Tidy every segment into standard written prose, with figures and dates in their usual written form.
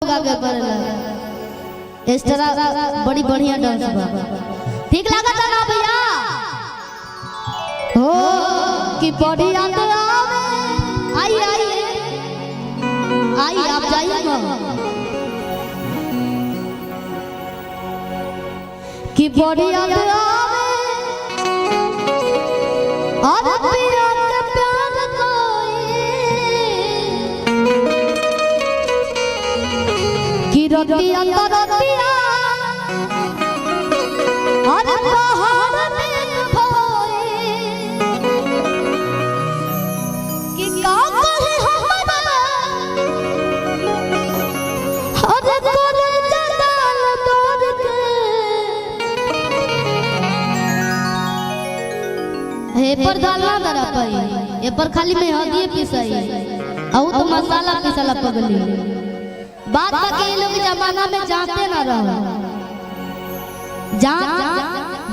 लोग आगे बढ़ला। इस तरह बड़ी बढ़िया डांस बा। ठीक लगा था ना भैया? हो कि बड़ी याद आवे। आई आई आई आप जाइए ना कि बड़ी याद आवे और पिया के प्यार कोई कि रतिया तो रतिया और पहाड़ में भोए कि का कहे हमरा और तोरे जदाल तोड़ के हे पर डालना दरा पाई ए पर खाली में हल्दी पिसाई और तो मसाला पिसला पगली बात के लोग जमाना में जानते ना रहो जान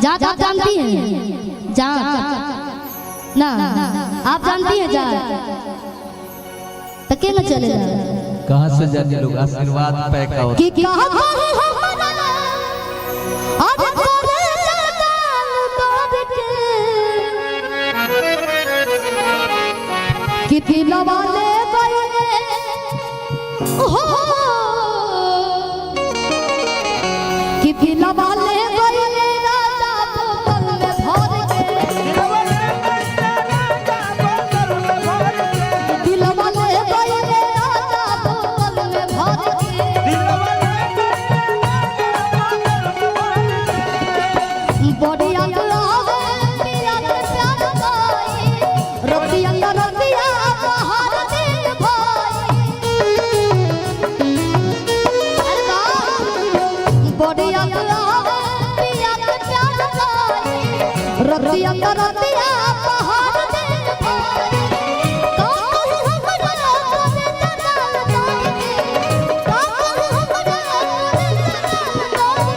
जानती हैं जान ना आप जानती हैं जान तो क्या न चलेगा कहाँ से जाने लोग आशीर्वाद पैका होता कि कहाँ कहे हमरा और तोरे जदाल तोड़ के कि दिलवा ले गए हो कि दिलवा ले गए राजा बोतल में भर के दिलवा ले गए राजा बोतल में भर के बढ़िया आवे पिया के प्यार कोई रतिया रतिया पहाड़ दिल भाई अरे वाह बढ़िया आवे पिया के प्यार कोई रतिया रतिया पहाड़ दिल भाई का कहूं हमरा तोरे जदाल तोड़ के का कहूं हमरा तोरे जदाल तोड़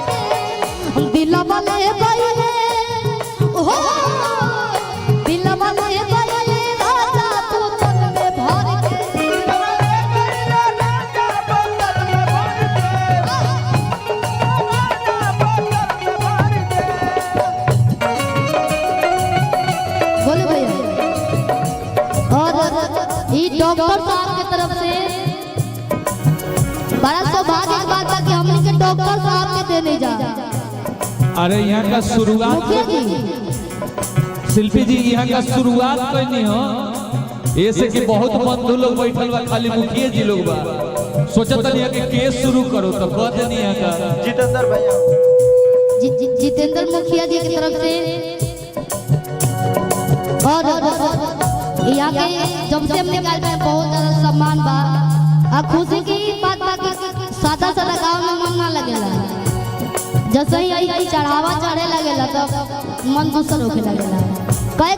के दिलवा ले गए हो दिलवा ले गए राजा बोतल में भर के बोले भैया और ये डॉक्टर साहब की तरफ से बड़ा सौभाग्य की बात है कि हमने के डॉक्टर साहब के देने जा अरे यहाँ का शुरुआत मुखिया जी शिल्पी जी यहाँ का शुरुआत करनी हो ऐसे कि बहुत बंधु लोग बैठल बा खाली मुखिया जी लोग बा सोचत नहीं है कि केस शुरू करो तो कह देनी है का जितेंद्र भैया जितेंद्र मुखिया जी की तरफ से और यहाँ के जब से हमने गाय में बहुत ज्यादा सम्मान बा और खुशी की बात बा कि सादा सादा गाँव में मन ना लगेला जैसे ही आई चढ़ावा चढ़े लगेला तो मन दूसर होके लगेला कहे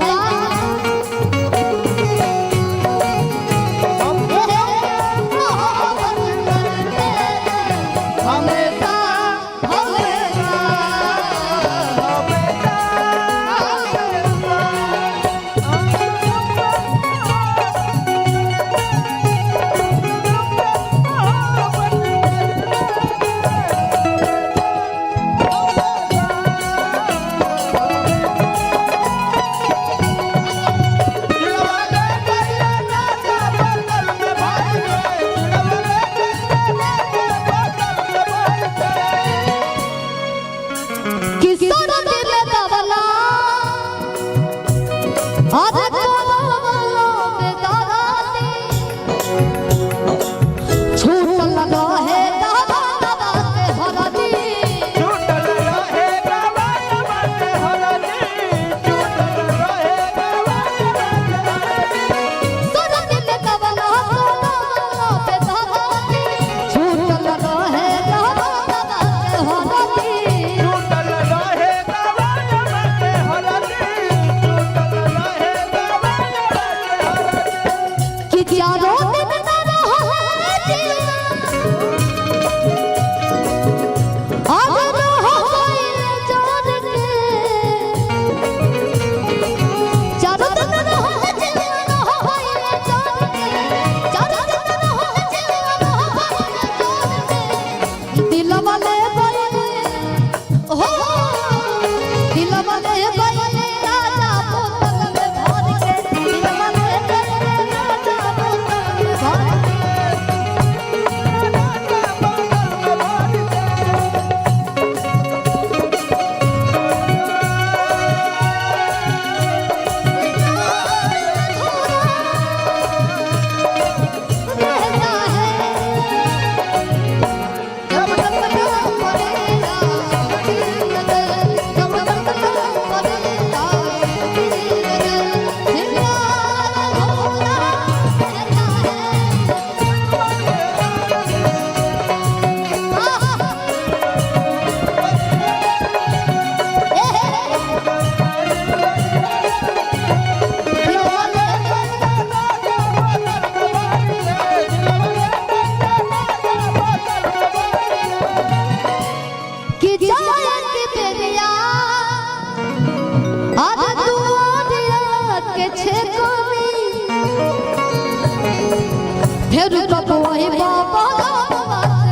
फिर कब वही बाबा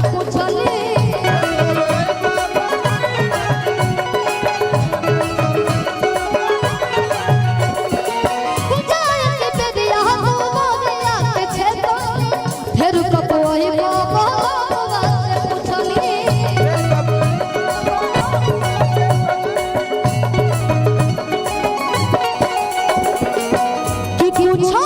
से पूछली फिर कब वही बाबा से पूछली कि पूछो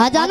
आ जाना।